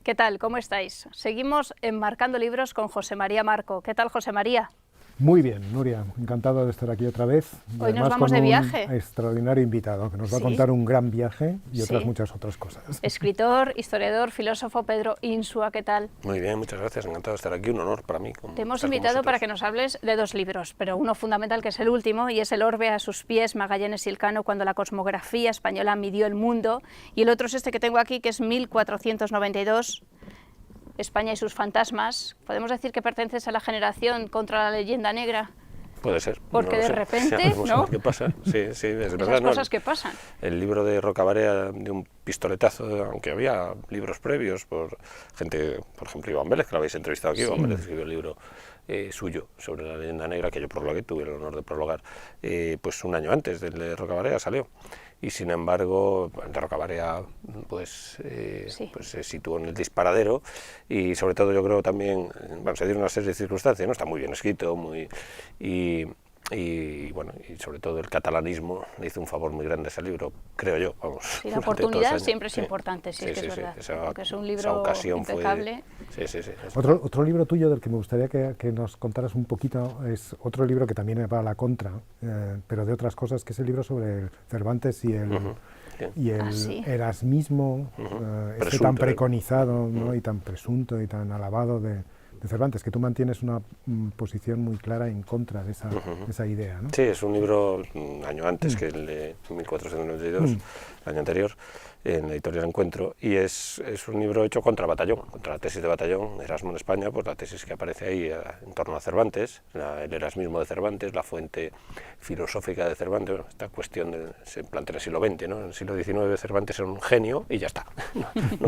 ¿Qué tal? ¿Cómo estáis? Seguimos enmarcando libros con José María Marco. ¿Qué tal, José María? Muy bien, Nuria, encantado de estar aquí otra vez. Hoy nos vamos de viaje. Un extraordinario invitado que nos va a contar un gran viaje y muchas otras cosas. Escritor, historiador, filósofo Pedro Insua, ¿qué tal? Muy bien, muchas gracias, encantado de estar aquí, un honor para mí. Te hemos invitado para que nos hables de dos libros, pero uno fundamental que es el último, y es El orbe a sus pies, Magallanes y Elcano, cuando la cosmografía española midió el mundo, y el otro es este que tengo aquí, que es 1492, España y sus fantasmas. ¿Podemos decir que perteneces a la generación contra la leyenda negra? Puede ser. Porque no de sé. repente, ¿no? ¿Qué pasa? Sí, es verdad. Esas cosas que pasan. El libro de Rocabarea de un pistoletazo, aunque había libros previos por gente, por ejemplo, Iván Vélez, que lo habéis entrevistado aquí. Iván Vélez escribió el libro suyo sobre la leyenda negra, que yo prologué, tuve el honor de prologar, pues un año antes del de Rocabarea salió. Y sin embargo, el de Rocabarea pues se situó en el disparadero, y sobre todo yo creo también, bueno, se dieron una serie de circunstancias, ¿no? Está muy bien escrito, y bueno, y sobre todo el catalanismo le hizo un favor muy grande a ese libro, creo yo, vamos. Sí, la oportunidad siempre es importante, sí, es verdad, porque es un libro impecable. Otro libro tuyo del que me gustaría que nos contaras un poquito es otro libro que también va a la contra, pero de otras cosas, que es el libro sobre Cervantes y el erasmismo, tan preconizado, ¿no? Y tan presunto y tan alabado de Cervantes, que tú mantienes una posición muy clara en contra de esa idea, ¿no? Sí, es un libro un año antes que el de 1492, el año anterior, en la editorial Encuentro, y es un libro hecho contra Batallón, contra la tesis de Batallón, Erasmo en España, pues la tesis que aparece ahí en torno a Cervantes, el erasmismo de Cervantes, la fuente filosófica de Cervantes. Bueno, esta cuestión se plantea en el siglo XX, ¿no? En el siglo XIX Cervantes era un genio y ya está,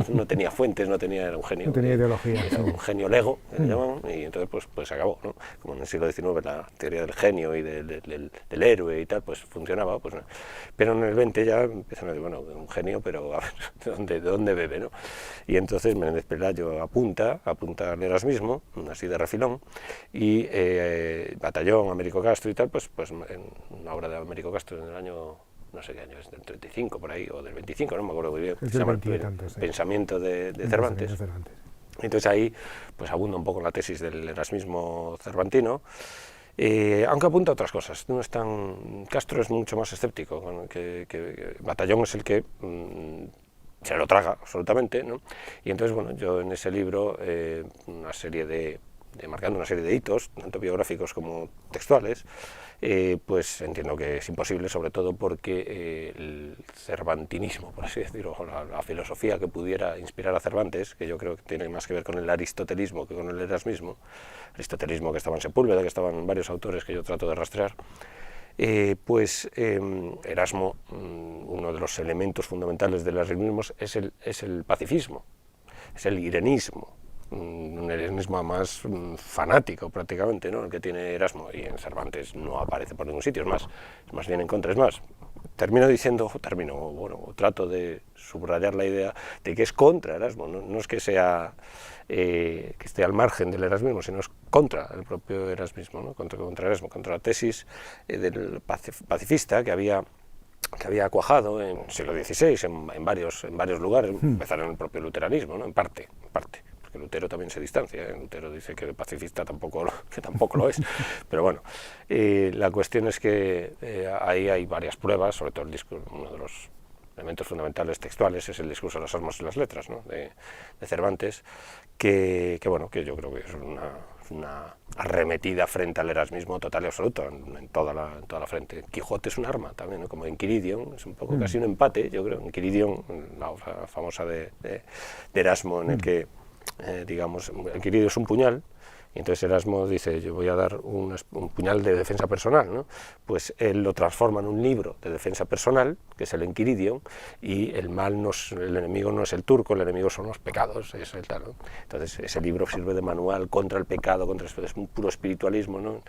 no tenía fuentes, era un genio, no tenía ideología, era un genio lego, que le llaman, y entonces pues se acabó, ¿no? Como en el siglo XIX la teoría del genio y del héroe y tal, pues funcionaba, pues no. Pero en el XX ya empiezan a decir, bueno, un genio, pero a ver, ¿de dónde bebe, no? Y entonces Menéndez Pelayo apunta al erasmismo, así de refilón, y Batallón, Américo Castro y tal, pues en una obra de Américo Castro en el año, no sé qué año es, del 35 por ahí, o del 25, no me acuerdo muy bien, se llama sí. Pensamiento de Cervantes. Entonces ahí pues abunda un poco la tesis del erasmismo cervantino, aunque apunta a otras cosas. No es tan... Castro es mucho más escéptico, que Batallón es el que se lo traga absolutamente, ¿no? Y entonces, bueno, yo en ese libro, marcando una serie de hitos, tanto biográficos como textuales, pues entiendo que es imposible, sobre todo porque el cervantinismo, por así decirlo, la filosofía que pudiera inspirar a Cervantes, que yo creo que tiene más que ver con el aristotelismo que con el erasmismo, aristotelismo que estaba en Sepúlveda, que estaban varios autores que yo trato de rastrear, Erasmo, uno de los elementos fundamentales del erasmismo es el pacifismo, es el irenismo, un irenismo más fanático prácticamente, ¿no? El que tiene Erasmo, y en Cervantes no aparece por ningún sitio, es más bien en contra. Es más, trato de subrayar la idea de que es contra Erasmo, no es que sea que esté al margen del erasmismo, sino es contra el propio erasmismo, ¿no? contra Erasmo, contra la tesis del pacifista que había cuajado en el siglo XVI en varios lugares, empezaron en el propio luteranismo, ¿no? en parte, porque Lutero también se distancia, Lutero dice que el pacifista tampoco lo es, pero bueno, la cuestión es que ahí hay varias pruebas, sobre todo uno de los elementos fundamentales textuales es el discurso de las armas y las letras, ¿no? de Cervantes, que yo creo que es una arremetida frente al erasmismo total y absoluto en toda la frente. Quijote es un arma también, ¿no? Como Enquiridion, es un poco casi un empate, yo creo. Enquiridion, la obra famosa de Erasmo, en el que, digamos, Enquiridion es un puñal, y entonces Erasmo dice, yo voy a dar un puñal de defensa personal, ¿no? Pues él lo transforma en un libro de defensa personal, que es el Enquiridion, y el enemigo no es el turco, el enemigo son los pecados, es el tal, ¿no? Entonces ese libro sirve de manual contra el pecado, es un puro espiritualismo, ¿no?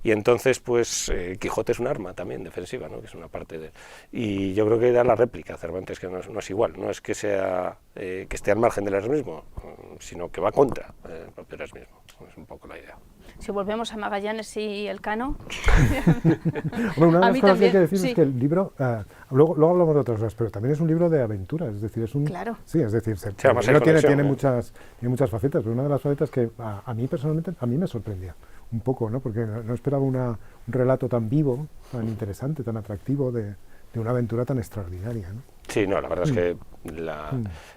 Y entonces, pues, Quijote es un arma también defensiva, ¿no? Que es una parte de... Y yo creo que era la réplica Cervantes, que no es igual, no es que sea que esté al margen del erasmismo, sino que va contra el propio erasmismo. Es un poco la idea. Si volvemos a Magallanes y Elcano... Bueno, una de las cosas que hay que decir es que el libro habla luego hablamos de otras cosas, pero también es un libro de aventuras, es decir, es un... Claro. Sí, es decir, tiene muchas facetas, pero una de las facetas que a mí personalmente, a mí me sorprendía un poco, ¿no? Porque no esperaba un relato tan vivo, tan interesante, tan atractivo de una aventura tan extraordinaria, ¿no? Sí, no, la verdad es que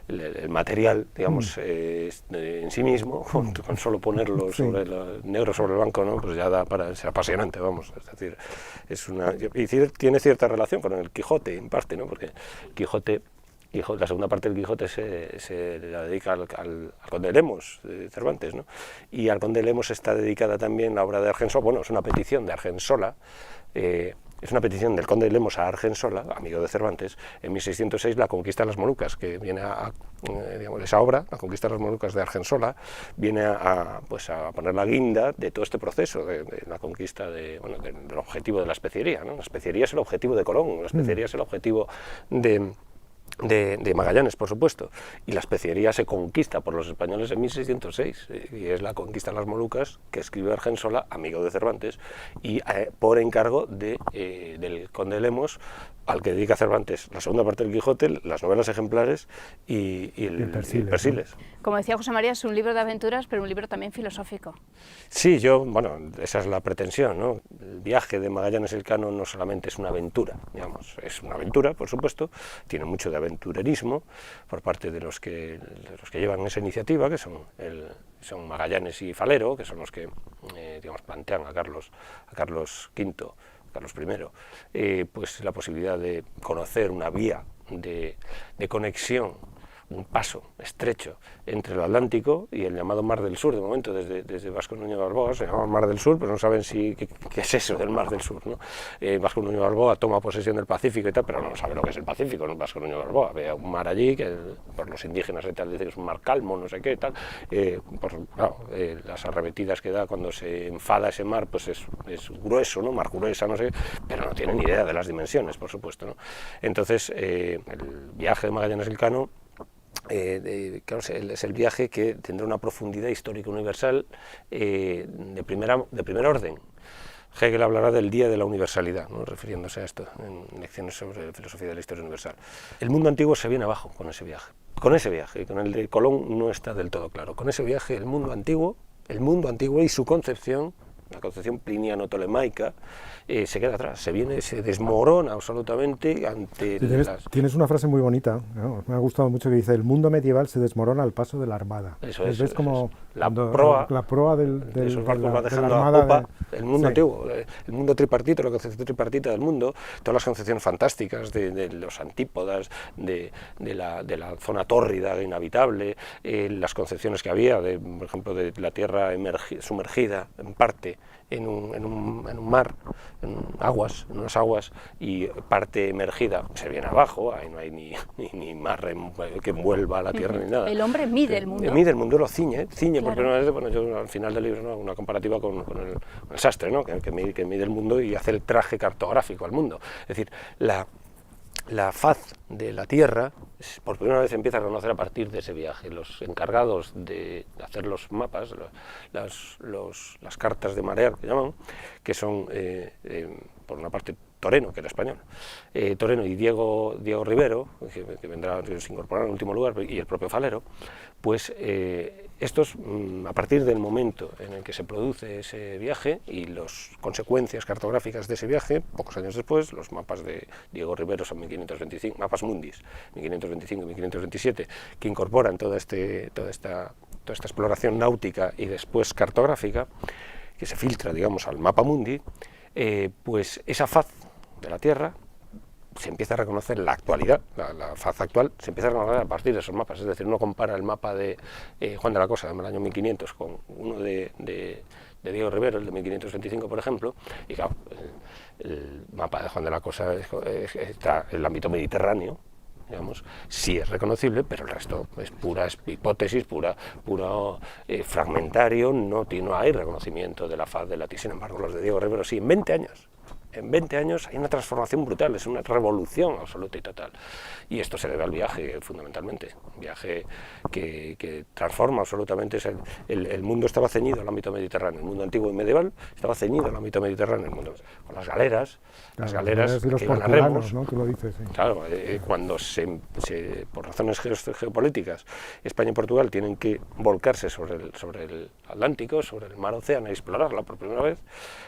el material, digamos, en sí mismo, con solo ponerlo negro sobre el blanco, ¿no? Pues ya da para ser apasionante, vamos. Es decir, tiene cierta relación con el Quijote, en parte, ¿no? Porque Quijote, la segunda parte del Quijote se la dedica al Conde de Lemos, de Cervantes, ¿no? Y al Conde de Lemos está dedicada también la obra de Argensola. Bueno, es una petición de Argensola, es una petición del Conde de Lemos a Argensola, amigo de Cervantes, en 1606, la conquista de las Molucas, que viene digamos, esa obra, la conquista de las Molucas de Argensola, viene a poner la guinda de todo este proceso de la conquista del objetivo de la especiería, ¿no? La especiería es el objetivo de Colón, la especiería es el objetivo de Magallanes, por supuesto, y la especiería se conquista por los españoles en 1606, y es la conquista de las Molucas que escribe Argensola, amigo de Cervantes, y por encargo del Conde de Lemos, al que dedica Cervantes la segunda parte del Quijote, las novelas ejemplares y el Persiles. ¿No? Como decía José María, es un libro de aventuras, pero un libro también filosófico. Sí, esa es la pretensión, ¿no? El viaje de Magallanes Elcano no solamente es una aventura, digamos, es una aventura, por supuesto, tiene mucho de aventurerismo por parte de los que llevan esa iniciativa, que son Magallanes y Falero, que son los que plantean a Carlos V, Carlos I, pues la posibilidad de conocer una vía de conexión, un paso estrecho entre el Atlántico y el llamado Mar del Sur. De momento, desde Vasco Nuño de Balboa se llama Mar del Sur, pero no saben qué es eso del Mar del Sur, ¿no? Vasco Nuño de Balboa toma posesión del Pacífico y tal, pero no sabe lo que es el Pacífico, ¿no? Vasco Nuño de Balboa ve un mar allí, que por los indígenas y tal dicen que es un mar calmo, no sé qué, tal. Las arremetidas que da cuando se enfada ese mar, pues es grueso, ¿no? Mar gruesa, no sé, pero no tiene ni idea de las dimensiones, por supuesto, ¿no? Entonces, el viaje de Magallanes Elcano claro, es el viaje que tendrá una profundidad histórica universal de primer orden. Hegel hablará del Día de la Universalidad, ¿no? Refiriéndose a esto en lecciones sobre filosofía de la historia universal. El mundo antiguo se viene abajo con ese viaje. Con el de Colón no está del todo claro. Con ese viaje el mundo antiguo y su concepción, la concepción pliniano-tolemaica, se queda atrás, se desmorona absolutamente ante Tienes una frase muy bonita, ¿no? Me ha gustado mucho, que dice: el mundo medieval se desmorona al paso de la armada. Eso es como la proa de esos barcos va dejando la armada a popa, el mundo antiguo, el mundo tripartito, la concepción tripartita del mundo, todas las concepciones fantásticas de los antípodas, de la zona tórrida, inhabitable, las concepciones que había, por ejemplo, de la tierra sumergida en parte en un mar, en unas aguas, y parte emergida se viene abajo, ahí no hay ni mar que envuelva a la tierra ni nada. El hombre mide el mundo. Mide el mundo, lo ciñe claro. Por primera vez. Bueno, yo al final del libro, ¿no?, una comparativa con el sastre, ¿no?, que mide el mundo y hace el traje cartográfico al mundo. Es decir, la faz de la Tierra por primera vez se empieza a conocer a partir de ese viaje. Los encargados de hacer los mapas, las cartas de marear, que llaman, que son, por una parte, Toreno, que era español, Toreno y Diego Rivero, que se incorporaron en último lugar, y el propio Falero, pues estos, a partir del momento en el que se produce ese viaje y las consecuencias cartográficas de ese viaje, pocos años después, los mapas de Diego Rivero son 1525, mapas mundis, 1525 y 1527, que incorporan toda esta exploración náutica y después cartográfica, que se filtra, digamos, al mapa mundi, pues esa faz de la Tierra se empieza a reconocer en la actualidad, la faz actual se empieza a reconocer a partir de esos mapas. Es decir, uno compara el mapa de Juan de la Cosa del año 1500 con uno de Diego Rivero, el de 1525, por ejemplo, y claro, el mapa de Juan de la Cosa está en el ámbito mediterráneo, digamos, sí es reconocible, pero el resto es pura hipótesis, puro fragmentario, no hay reconocimiento de la faz de la Tierra. Sin embargo, los de Diego Rivero sí, en 20 años. en 20 años hay una transformación brutal, es una revolución absoluta y total. Y esto se debe al viaje, fundamentalmente, un viaje que transforma absolutamente. El mundo estaba ceñido al ámbito mediterráneo, el mundo antiguo y medieval estaba ceñido al ámbito mediterráneo, el mundo, con las galeras y los que iban a remos, ¿no? Que lo dices, sí. Claro, cuando por razones geopolíticas, España y Portugal tienen que volcarse sobre el Atlántico, sobre el mar Océano, y explorarla por primera vez,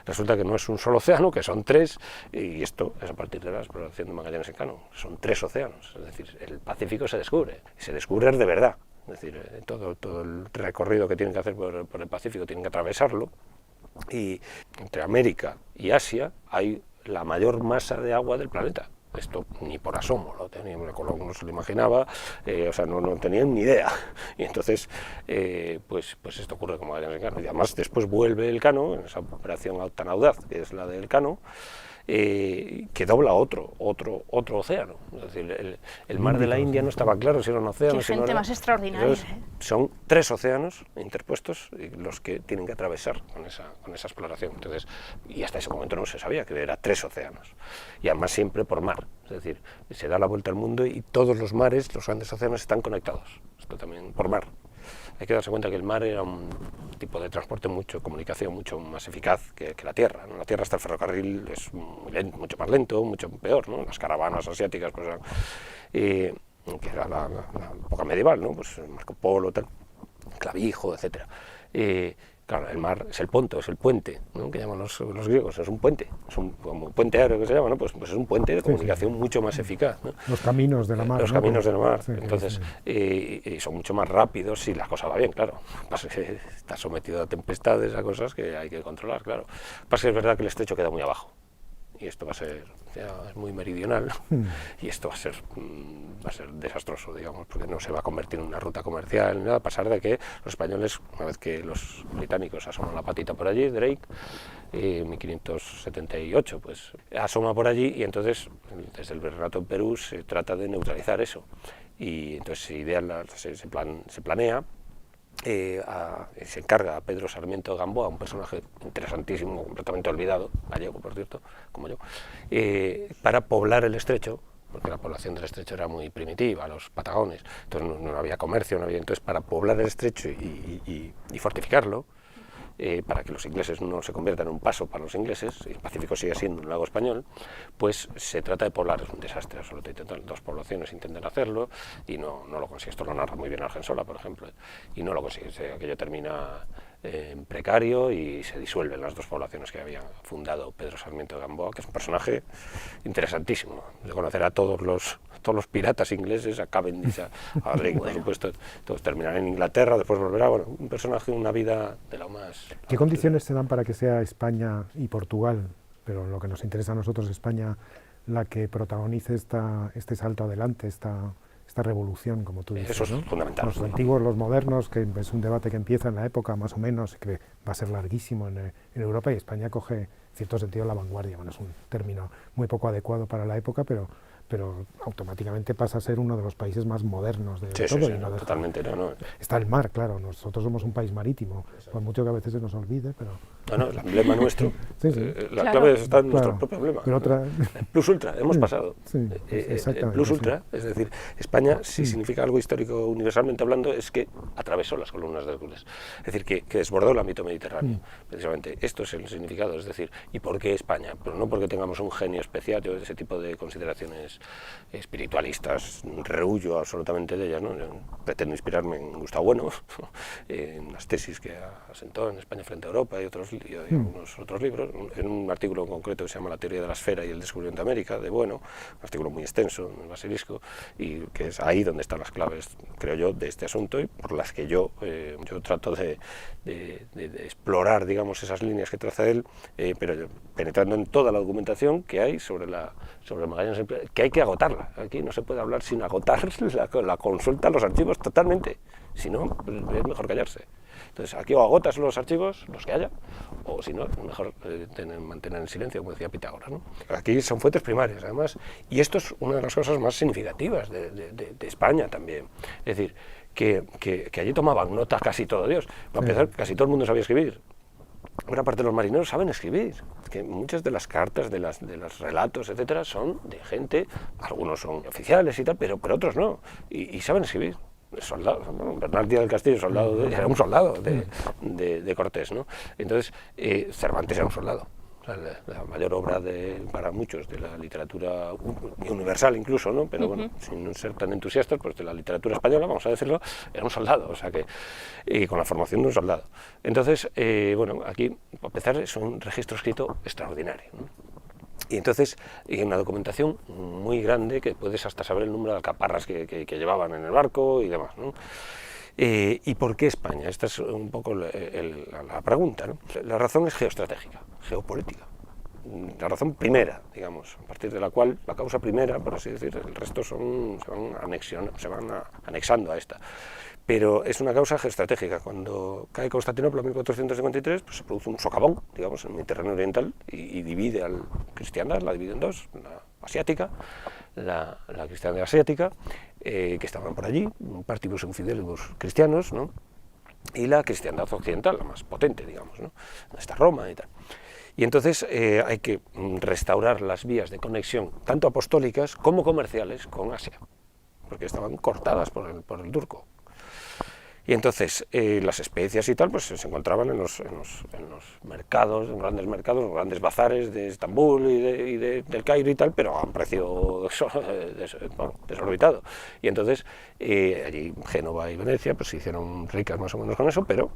resulta que no es un solo océano, que son 3, y esto es a partir de la exploración de Magallanes Elcano, son 3 océanos, es decir, el Pacífico se descubre, y se descubre de verdad, es decir, todo el recorrido que tienen que hacer por el Pacífico tienen que atravesarlo, y entre América y Asia hay la mayor masa de agua del planeta. Esto ni por asomo no se lo imaginaba, o sea, no tenían ni idea. Y entonces, pues esto ocurre con Magallanes Elcano. Y además después vuelve Elcano, en esa operación tan audaz que es la de Elcano, que dobla otro océano. Es decir, el mar de la India no estaba claro si era un océano. Qué gente más extraordinaria. Entonces, son 3 océanos interpuestos los que tienen que atravesar con esa exploración. Entonces, y hasta ese momento no se sabía que era 3 océanos. Y además siempre por mar. Es decir, se da la vuelta al mundo y todos los mares, los grandes océanos, están conectados. Esto también por mar. Hay que darse cuenta que el mar era un tipo de transporte, comunicación mucho más eficaz que la tierra, ¿no? En la tierra hasta el ferrocarril es mucho más lento, mucho peor, ¿no? Las caravanas asiáticas, pues, que era la época medieval, ¿no? Pues Marco Polo, tal, Clavijo, etc. Claro, el mar es el ponto, es el puente, ¿no? Que llaman los griegos, es un puente, como puente aéreo que se llama, ¿no? Pues es un puente de comunicación mucho más eficaz, ¿no? Los caminos de la mar. Los ¿no? caminos de la mar, Sí, entonces, y son mucho más rápidos si la cosa va bien, claro. Pasa que está sometido a tempestades, a cosas que hay que controlar, claro. Pasa que es verdad que el estrecho queda muy abajo, y esto va a ser, es muy meridional, y esto va a ser desastroso, digamos, porque no se va a convertir en una ruta comercial, nada, a pesar de que los españoles, una vez que los británicos asoman la patita por allí, Drake, en 1578, pues asoma por allí, y entonces, desde el virreinato en Perú, se trata de neutralizar eso, y entonces se planea. Se encarga a Pedro Sarmiento Gamboa, un personaje interesantísimo, completamente olvidado, gallego por cierto, como yo, para poblar el estrecho, porque la población del estrecho era muy primitiva, los patagones, entonces no había comercio, entonces para poblar el estrecho y fortificarlo, para que los ingleses no se conviertan en un paso para los ingleses, y el Pacífico sigue siendo un lago español, pues se trata de poblar, es un desastre absoluto. Dos poblaciones intentan hacerlo y no lo consigue. Esto lo narra muy bien Argensola, por ejemplo, y no lo consigue. Aquello termina en precario y se disuelven las 2 poblaciones que había fundado Pedro Sarmiento de Gamboa, que es un personaje interesantísimo, de conocer a todos los piratas ingleses, a Cavendish, a Drake, por supuesto, todos terminarán en Inglaterra, después volverá, bueno, un personaje, una vida de lo más... ¿Qué condiciones se dan para que sea España y Portugal, pero lo que nos interesa a nosotros, España, la que protagonice este salto adelante, esta revolución, como tú dices? Eso es, ¿no? Fundamental. Los antiguos, los modernos, que es un debate que empieza en la época más o menos, y que va a ser larguísimo en Europa, y España coge, en cierto sentido, la vanguardia. Bueno, es un término muy poco adecuado para la época, pero automáticamente pasa a ser uno de los países más modernos de todo. Sí, no, totalmente. No. Está el mar, claro, nosotros somos un país marítimo, por mucho que a veces se nos olvide, pero... No, el emblema nuestro, la clave está en nuestro propio emblema. Pero El plus ultra, hemos pasado. Sí, el plus ultra, es decir, España, si significa algo histórico universalmente hablando, es que atravesó las columnas de Hércules, es decir, que desbordó el ámbito mediterráneo. Precisamente, esto es el significado, es decir, ¿y por qué España? Pero no porque tengamos un genio especial, yo ese tipo de consideraciones espiritualistas, rehuyo absolutamente de ellas, ¿no? Pretendo inspirarme en Gustavo Bueno, en las tesis que asentó en España frente a Europa y algunos otros libros, en un artículo en concreto que se llama La teoría de la esfera y el descubrimiento de América, de Bueno, un artículo muy extenso en el Basilisco, y que es ahí donde están las claves, creo yo, de este asunto, y por las que yo trato de explorar, digamos, esas líneas que traza él, pero penetrando en toda la documentación que hay sobre Magallanes, que hay que agotarla. Aquí no se puede hablar sin agotar la consulta, los archivos totalmente, si no, es mejor callarse. Entonces, aquí o agotas los archivos, los que haya, o si no, mejor mantener el silencio, como decía Pitágoras, ¿no? Aquí son fuentes primarias, además, y esto es una de las cosas más significativas de España también. Es decir, que allí tomaban nota casi todo Dios. Para empezar, casi todo el mundo sabía escribir. Gran parte de los marineros saben escribir, que muchas de las cartas, de los relatos, etcétera, son de gente, algunos son oficiales y tal, pero otros no, y saben escribir. Soldado, ¿no? Bernal Díaz del Castillo, era un soldado de Cortés, ¿no? Entonces, Cervantes era un soldado. La mayor obra para muchos de la literatura universal incluso, ¿no? Pero bueno, sin ser tan entusiastas, pues de la literatura española, vamos a decirlo, era un soldado, o sea que, con la formación de un soldado. Entonces, bueno, aquí, a pesar, es un registro escrito extraordinario, ¿no? Y entonces, hay una documentación muy grande que puedes hasta saber el número de alcaparras que llevaban en el barco y demás, ¿no? ¿Y por qué España? Esta es un poco la pregunta, ¿no? La razón es geoestratégica, geopolítica. La razón primera, digamos, a partir de la cual, la causa primera, por así decir, el resto se van anexando a esta. Pero es una causa geoestratégica. Cuando cae Constantinopla en 1453, pues se produce un socavón, digamos, en el Mediterráneo Oriental y divide a la cristiandad, la divide en dos, la asiática, la cristiandad asiática, que estaban por allí, partibus infidelibus cristianos, ¿no? Y la cristiandad occidental, la más potente, digamos, ¿no? Donde está Roma y tal. Y entonces hay que restaurar las vías de conexión, tanto apostólicas como comerciales, con Asia, porque estaban cortadas por el turco. Y entonces las especias y tal pues se encontraban en los mercados, en grandes mercados, en grandes bazares de Estambul y del Cairo y tal, pero a un precio desorbitado. Y entonces allí Génova y Venecia pues se hicieron ricas más o menos con eso, pero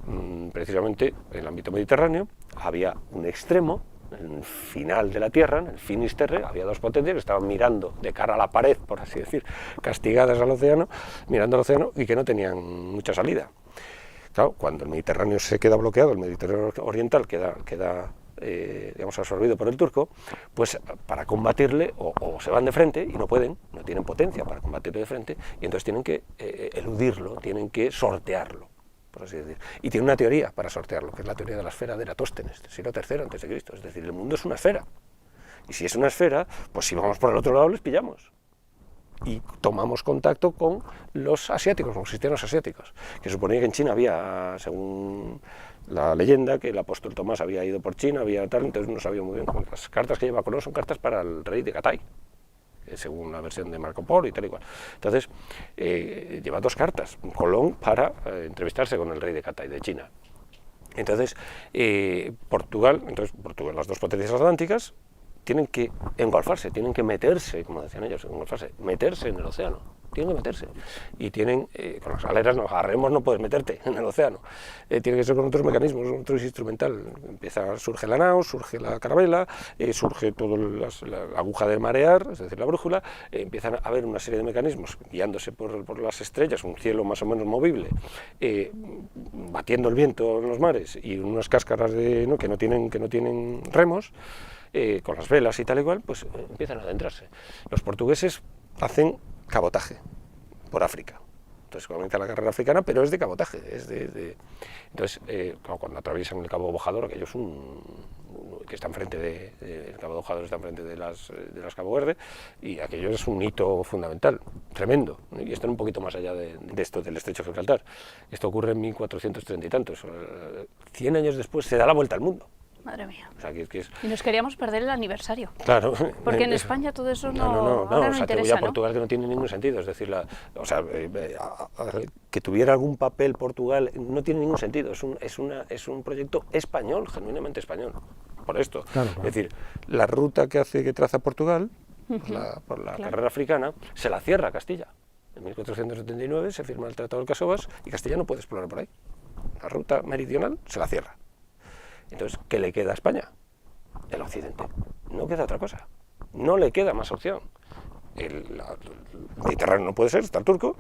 precisamente en el ámbito mediterráneo había un extremo, en el final de la Tierra, en el Finisterre, había dos potencias que estaban mirando de cara a la pared, por así decir, castigadas al océano, mirando al océano y que no tenían mucha salida. Claro, cuando el Mediterráneo se queda bloqueado, el Mediterráneo oriental queda digamos, absorbido por el turco, pues para combatirle o se van de frente y no pueden, no tienen potencia para combatirle de frente, y entonces tienen que eludirlo, tienen que sortearlo, por así decir. Y tiene una teoría para sortearlo, que es la teoría de la esfera de Eratóstenes, del siglo III a.C. Es decir, el mundo es una esfera. Y si es una esfera, pues si vamos por el otro lado les pillamos. Y tomamos contacto con los asiáticos, con los cristianos asiáticos, que suponía que en China había, según la leyenda, que el apóstol Tomás había ido por China, había tal, entonces no sabía muy bien. Las cartas que lleva Colón son cartas para el rey de Catay, según la versión de Marco Polo y tal y cual. Entonces, lleva dos cartas, Colón para entrevistarse con el rey de Catay, de China. Entonces, Portugal, las dos potencias atlánticas, tienen que engolfarse, tienen que meterse, como decían ellos, meterse en el océano, tienen que meterse. Y tienen, con las galeras, a remos no puedes meterte en el océano, tiene que ser con otros mecanismos, otros instrumental. Surge la nao, surge la carabela, surge toda la aguja de marear, es decir, la brújula, empiezan a haber una serie de mecanismos guiándose por las estrellas, un cielo más o menos movible, batiendo el viento en los mares y unas cáscaras que no tienen remos, con las velas y tal y cual, pues empiezan a adentrarse. Los portugueses hacen cabotaje por África. Entonces comienza la carrera africana, pero es de cabotaje. Entonces, cuando atraviesan el Cabo Bojador, aquello es que está enfrente el Cabo Bojador está enfrente de las Cabo Verde, y aquello es un hito fundamental, tremendo. Y esto un poquito más allá de esto del Estrecho de Gibraltar. Esto ocurre en 1430 y tantos. 100 años después se da la vuelta al mundo. Madre mía. O sea, Y nos queríamos perder el aniversario. Claro. Porque en España todo eso no o sea, interesa, ¿no? Portugal, que no tiene ningún sentido. Es decir, que tuviera algún papel Portugal no tiene ningún sentido. Es un proyecto español, genuinamente español. Por esto. Claro. Es decir, la ruta que traza Portugal, por la carrera africana, se la cierra Castilla. En 1479 se firma el Tratado de Casovas y Castilla no puede explorar por ahí. La ruta meridional se la cierra. Entonces, ¿qué le queda a España? El occidente. No queda otra cosa. No le queda más opción. El Mediterráneo no puede ser, está el turco.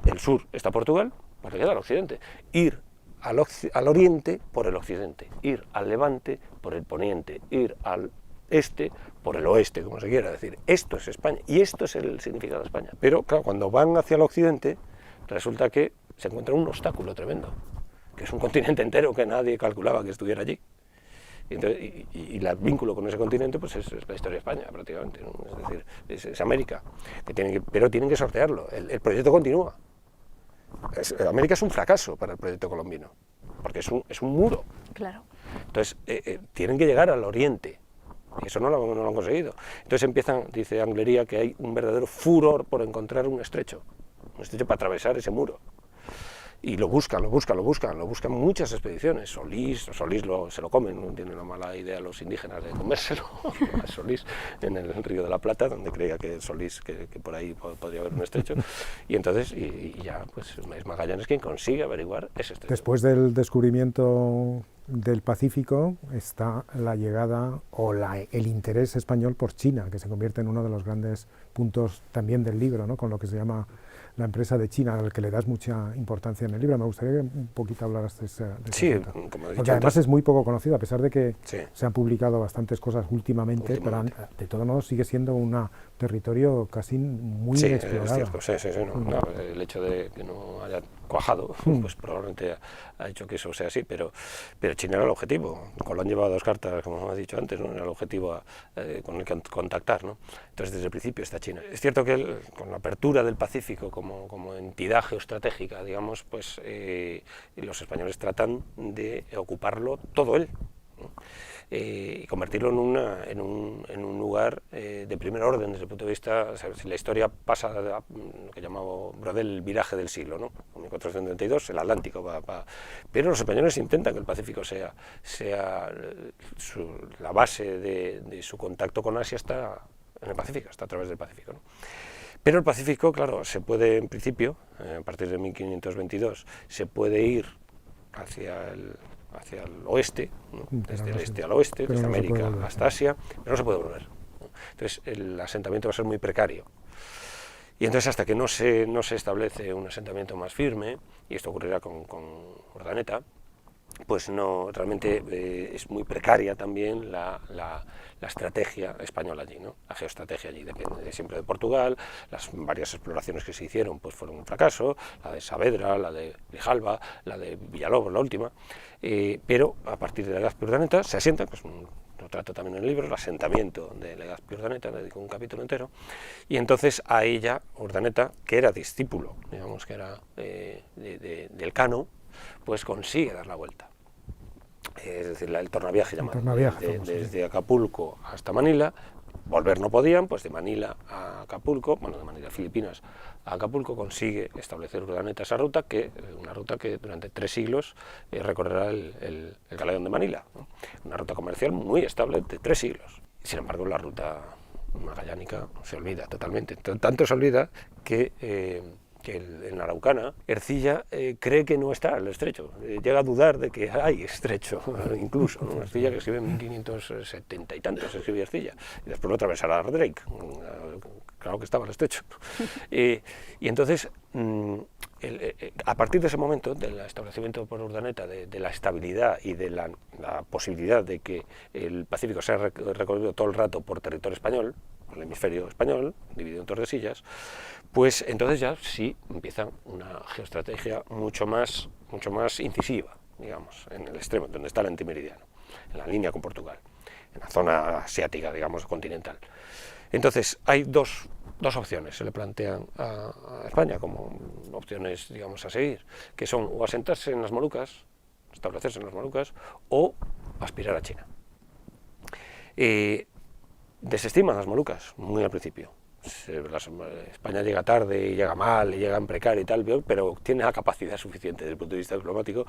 El sur está Portugal, pues le queda al occidente. Ir al oriente por el occidente. Ir al levante por el poniente. Ir al este por el oeste, como se quiera decir. Esto es España y esto es el significado de España. Pero, claro, cuando van hacia el occidente, resulta que se encuentra un obstáculo tremendo, que es un continente entero que nadie calculaba que estuviera allí. Y el vínculo con ese continente pues es la historia de España, prácticamente, ¿no? Es decir, es América, pero tienen que sortearlo. El proyecto continúa. América es un fracaso para el proyecto colombino. porque es un muro. Claro. Entonces, tienen que llegar al oriente, y eso no lo han conseguido. Entonces empiezan, dice Anglería, que hay un verdadero furor por encontrar un estrecho para atravesar ese muro. Y lo buscan muchas expediciones. Solís se lo comen, no tienen la mala idea los indígenas de comérselo, a Solís en el Río de la Plata, donde creía que Solís, que por ahí podría haber un estrecho, y entonces y ya pues es Magallanes quien consigue averiguar ese estrecho. Después del descubrimiento del Pacífico está la llegada o el interés español por China, que se convierte en uno de los grandes puntos también del libro, ¿no? Con lo que se llama la empresa de China, al que le das mucha importancia en el libro. Me gustaría que un poquito hablaras de ese punto. Como he dicho porque además antes, es muy poco conocido, a pesar de que sí, se han publicado bastantes cosas últimamente, pero de todos modos sigue siendo un territorio casi muy inexplorado. Es cierto, no, el hecho de que no haya cuajado, pues probablemente ha hecho que eso sea así, pero China era el objetivo. Colón llevaba 2 cartas, como has dicho antes, ¿no? Era el objetivo con el que contactar, ¿no? Entonces desde el principio está China. Es cierto que con la apertura del Pacífico como entidad geoestratégica, digamos, pues los españoles tratan de ocuparlo todo él, ¿no? Y convertirlo en un lugar de primer orden desde el punto de vista, o sea, si la historia pasa a lo que llamaba Brodel el viraje del siglo, ¿no? En 1432 el Atlántico pero los españoles intentan que el Pacífico sea la base de su contacto con Asia está en el Pacífico, está a través del Pacífico, ¿no? Pero el Pacífico, claro, se puede en principio, a partir de 1522, se puede ir hacia el oeste, ¿no? Desde el este al oeste, desde América hasta Asia, pero no se puede volver, ¿no? Entonces el asentamiento va a ser muy precario. Y entonces hasta que no se establece un asentamiento más firme, y esto ocurrirá con Urdaneta, pues no, realmente es muy precaria también la estrategia española allí, ¿no? La geoestrategia allí depende siempre de Portugal. Las varias exploraciones que se hicieron pues fueron un fracaso, la de Saavedra, la de Grijalva, la de Villalobos, la última, pero a partir de Legazpi Urdaneta se asienta, pues lo trato también en el libro, el asentamiento de Legazpi Urdaneta, le dedico un capítulo entero, y entonces a ella, Urdaneta, que era discípulo, digamos que era del Cano, pues consigue dar la vuelta. Es decir, el tornaviaje llamado, desde Acapulco hasta Manila. Volver no podían, pues de Manila a Acapulco, bueno, de Manila a Filipinas a Acapulco, consigue establecer Urdaneta esa ruta, una ruta que durante 3 siglos recorrerá el galeón de Manila, ¿no? Una ruta comercial muy estable de 3 siglos. Sin embargo, la ruta magallánica se olvida totalmente, tanto se olvida que en la Araucana, Ercilla cree que no está el estrecho, llega a dudar de que hay estrecho, incluso, ¿no? Ercilla, que escribe en 1570 y tantos, escribe Ercilla, y después lo atravesará Drake, claro que estaba el estrecho. Y entonces, a partir de ese momento, del establecimiento por Urdaneta, de la estabilidad y de la posibilidad de que el Pacífico sea recorrido todo el rato por territorio español, por el hemisferio español, dividido en Tordesillas, pues entonces ya sí empieza una geoestrategia mucho más incisiva, digamos, en el extremo, donde está el antimeridiano, en la línea con Portugal, en la zona asiática, digamos, continental. Entonces hay dos opciones se le plantean a España como opciones, digamos, a seguir, que son o asentarse en las Molucas, establecerse en las Molucas, o aspirar a China. Desestiman las Molucas muy al principio. España llega tarde y llega mal y llega en precario y tal, pero tiene la capacidad suficiente desde el punto de vista diplomático,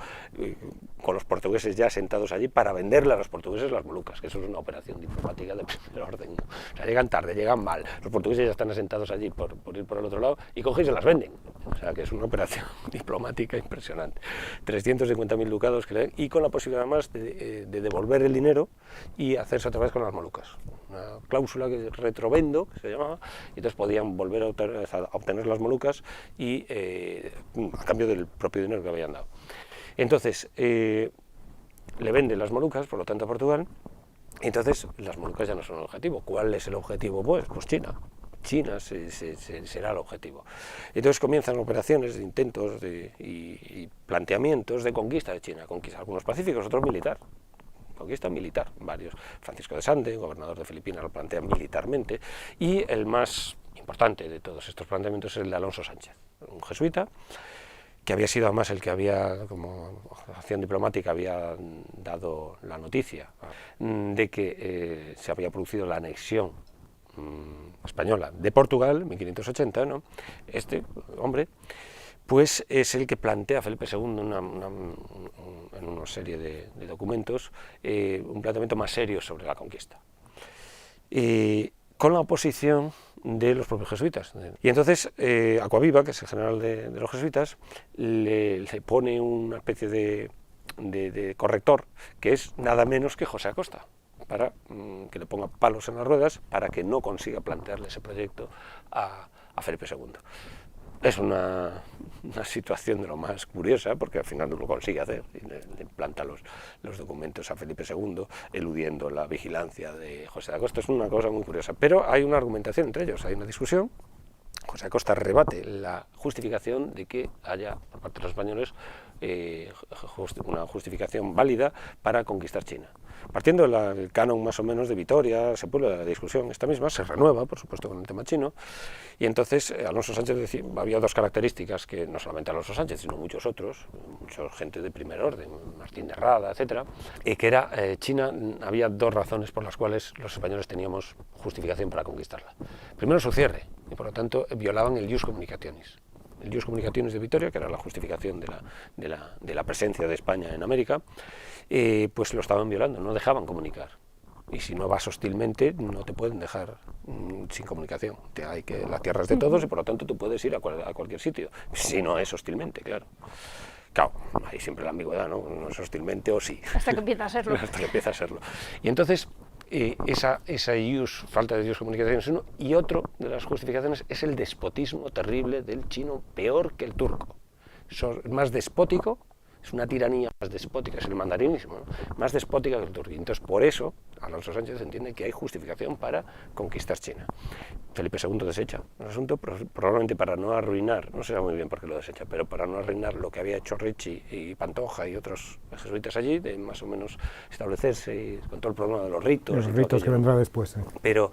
con los portugueses ya sentados allí, para venderle a los portugueses las Molucas, que eso es una operación diplomática de primer orden, ¿no? O sea, llegan tarde, llegan mal, los portugueses ya están asentados allí por ir por el otro lado y cogen y se las venden. O sea, que es una operación diplomática impresionante. 350.000 ducados y con la posibilidad además de devolver el dinero y hacerse otra vez con las Molucas. Una cláusula que retrovendo, que se llamaba, y entonces podían volver a obtener las Molucas y a cambio del propio dinero que habían dado. Entonces le venden las Molucas, por lo tanto, a Portugal, y entonces las Molucas ya no son el objetivo. ¿Cuál es el objetivo? Pues China. China será el objetivo. Entonces comienzan operaciones, intentos y planteamientos de conquista de China, conquista algunos pacíficos, otros militar. Conquista militar, varios. Francisco de Sande, gobernador de Filipinas, lo plantea militarmente, y el más importante de todos estos planteamientos es el de Alonso Sánchez, un jesuita que había sido además el que había, como acción diplomática, había dado la noticia de que se había producido la anexión española de Portugal en 1580, ¿no? Este hombre pues es el que plantea a Felipe II en una serie de documentos un planteamiento más serio sobre la conquista, con la oposición de los propios jesuitas. Y entonces Aquaviva, que es el general de los jesuitas, le pone una especie de corrector, que es nada menos que José Acosta, para que le ponga palos en las ruedas para que no consiga plantearle ese proyecto a Felipe II. Es una situación de lo más curiosa, porque al final no lo consigue hacer, y le planta los documentos a Felipe II, eludiendo la vigilancia de José de Acosta. Es una cosa muy curiosa, pero hay una argumentación entre ellos, hay una discusión. José Acosta rebate la justificación de que haya, por parte de los españoles, una justificación válida para conquistar China. Partiendo del canon más o menos de Vitoria, Sepúlveda, la discusión esta misma se renueva, por supuesto, con el tema chino, y entonces Alonso Sánchez decía, había dos características que no solamente Alonso Sánchez, sino muchos otros, mucha gente de primer orden, Martín de Rada, etcétera, que era China, había dos razones por las cuales los españoles teníamos justificación para conquistarla. Primero, su cierre, y por lo tanto violaban el Ius Communicationis. El Ius Communicationis de Vitoria, que era la justificación de la presencia de España en América, pues lo estaban violando, no dejaban comunicar. Y si no vas hostilmente, no te pueden dejar sin comunicación. La tierra es de todos y por lo tanto tú puedes ir a cualquier sitio, si no es hostilmente, claro. Claro, hay siempre la ambigüedad, ¿no? No es hostilmente o sí. Hasta que empieza a serlo. Hasta que empieza a serlo. Y entonces, esa falta de comunicación es uno, y otro de las justificaciones es el despotismo terrible del chino, peor que el turco. Es más despótico, es una tiranía más despótica, es el mandarinismo, ¿no? Más despótica que el turco. Entonces, por eso, Alonso Sánchez entiende que hay justificación para conquistar China. Felipe II desecha el asunto, probablemente para no arruinar, no sé muy bien por qué lo desecha, pero para no arruinar lo que había hecho Ricci y Pantoja y otros jesuitas allí, de más o menos establecerse con todo el problema de los ritos. Los ritos que vendrá después. Pero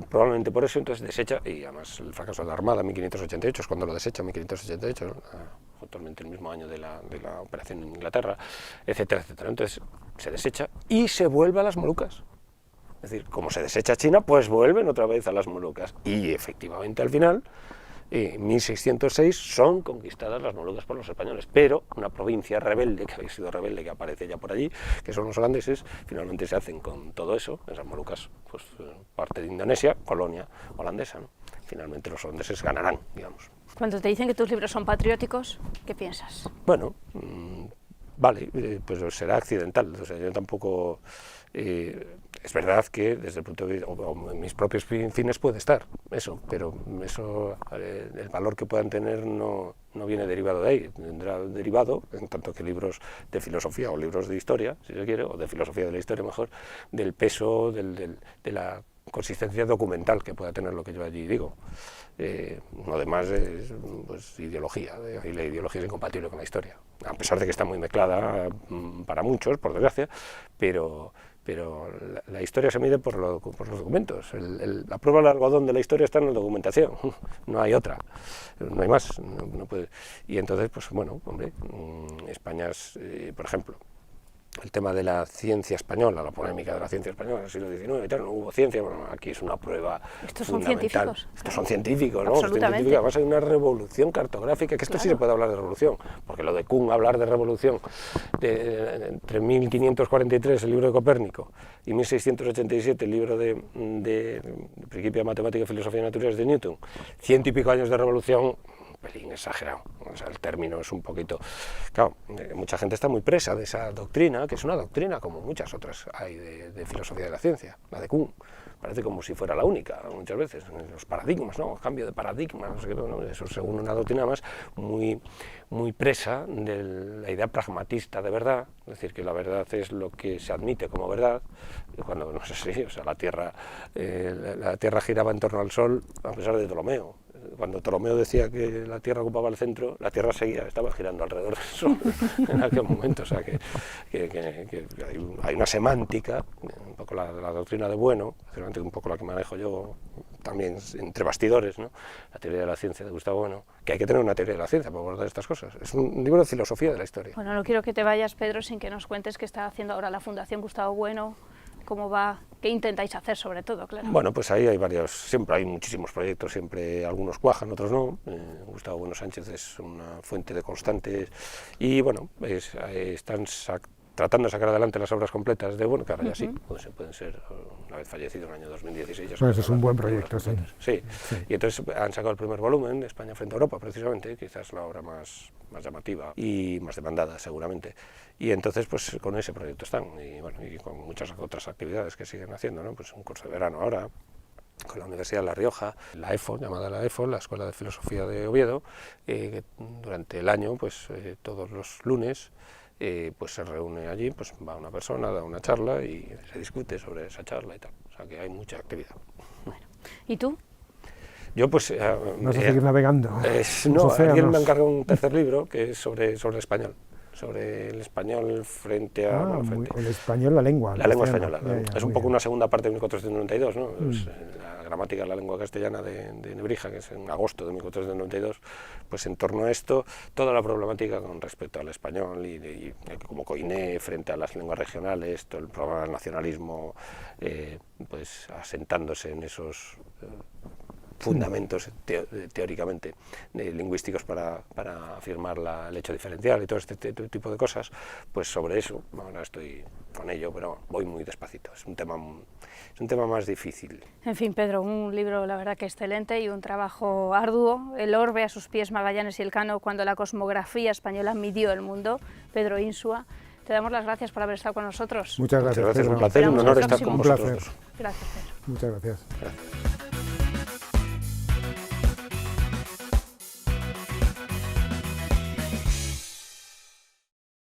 probablemente por eso entonces desecha, y además el fracaso de la Armada en 1588 es cuando lo desecha, en 1588, ¿no? Actualmente el mismo año de la operación en Inglaterra, etcétera, etcétera. Entonces se desecha y se vuelve a las Molucas. Es decir, como se desecha China, pues vuelven otra vez a las Molucas. Y efectivamente al final, en 1606, son conquistadas las Molucas por los españoles, pero una provincia rebelde, que había sido rebelde, que aparece ya por allí, que son los holandeses, finalmente se hacen con todo eso, esas Molucas, pues parte de Indonesia, colonia holandesa, ¿no? Finalmente los holandeses ganarán, digamos. Cuando te dicen que tus libros son patrióticos, ¿qué piensas? Bueno, vale, pues será accidental, o sea, yo tampoco... es verdad que desde el punto de vista, o mis propios fines puede estar eso, pero eso, el valor que puedan tener no viene derivado de ahí, vendrá derivado, en tanto que libros de filosofía o libros de historia, si se quiere, o de filosofía de la historia mejor, del peso, de la consistencia documental que pueda tener lo que yo allí digo. Lo demás es pues, ideología, y la ideología es incompatible con la historia, a pesar de que está muy mezclada para muchos, por desgracia, pero la historia se mide por los documentos. La prueba del algodón de la historia está en la documentación, no hay otra, no hay más. No puede. Y entonces, pues bueno, hombre, España es, por ejemplo, el tema de la ciencia española, la polémica de la ciencia española del siglo XIX y tal, no hubo ciencia, bueno, aquí es una prueba Estos son fundamental. científicos. Estos son científicos, ¿no? Absolutamente. Además hay una revolución cartográfica, que esto sí se puede hablar de revolución, porque lo de Kuhn, hablar de revolución entre 1543, el libro de Copérnico, y 1687, el libro de Principia Matemática y Filosofía Naturales de Newton, 100 y pico años de revolución, pelín exagerado, o sea, el término es un poquito... Claro, mucha gente está muy presa de esa doctrina, que es una doctrina como muchas otras hay de filosofía de la ciencia, la de Kuhn, parece como si fuera la única, muchas veces, los paradigmas, ¿no? Cambio de paradigma, no sé qué, ¿no? Eso según una doctrina más muy presa de la idea pragmatista de verdad, es decir, que la verdad es lo que se admite como verdad, cuando, no sé si, o sea, la Tierra giraba en torno al Sol a pesar de Ptolomeo. Cuando Ptolomeo decía que la Tierra ocupaba el centro, la Tierra estaba girando alrededor del Sol en aquel momento. O sea, que hay una semántica, un poco la doctrina de Bueno, un poco la que manejo yo también entre bastidores, ¿no? La teoría de la ciencia de Gustavo Bueno, que hay que tener una teoría de la ciencia para abordar estas cosas. Es un libro de filosofía de la historia. Bueno, no quiero que te vayas, Pedro, sin que nos cuentes qué está haciendo ahora la Fundación Gustavo Bueno, cómo va, qué intentáis hacer sobre todo, claro. Bueno, pues ahí hay varios, siempre hay muchísimos proyectos, siempre algunos cuajan, otros no. Gustavo Bueno Sánchez es una fuente de constantes y bueno, están tratando de sacar adelante las obras completas de Bueno, que ahora ya sí, pueden ser, una vez fallecido en el año 2016. Pues es un buen proyecto, sí. Sí. Y entonces han sacado el primer volumen de España frente a Europa, precisamente, quizás la obra más llamativa y más demandada, seguramente. Y entonces, pues con ese proyecto están, y bueno, y con muchas otras actividades que siguen haciendo, ¿no? Pues un curso de verano ahora, con la Universidad de La Rioja, la EFO, llamada la EFO, la Escuela de Filosofía de Oviedo, que durante el año, pues todos los lunes, pues se reúne allí, pues va una persona, da una charla y se discute sobre esa charla y tal. O sea que hay mucha actividad. Bueno. ¿Y tú? Yo pues... ¿Vas a seguir navegando? No, alguien me ha encargado un tercer libro que es sobre el español. Sobre el español frente a... bueno, el español, la lengua. La lengua española. Es un poco bien. Una segunda parte de 1492, ¿no? La gramática de la lengua castellana de Nebrija, que es en agosto de 1492, pues en torno a esto, toda la problemática con respecto al español y como Coiné frente a las lenguas regionales, todo el problema del nacionalismo, pues asentándose en esos... fundamentos teóricamente lingüísticos para afirmar el hecho diferencial y todo este tipo de cosas, pues sobre eso, ahora estoy con ello, pero voy muy despacito, es un tema más difícil. En fin, Pedro, un libro la verdad que excelente y un trabajo arduo, El orbe a sus pies, Magallanes y Elcano, cuando la cosmografía española midió el mundo, Pedro Insua. Te damos las gracias por haber estado con nosotros. Muchas gracias, un placer y un honor estar con vosotros. Gracias, Pedro. Muchas gracias.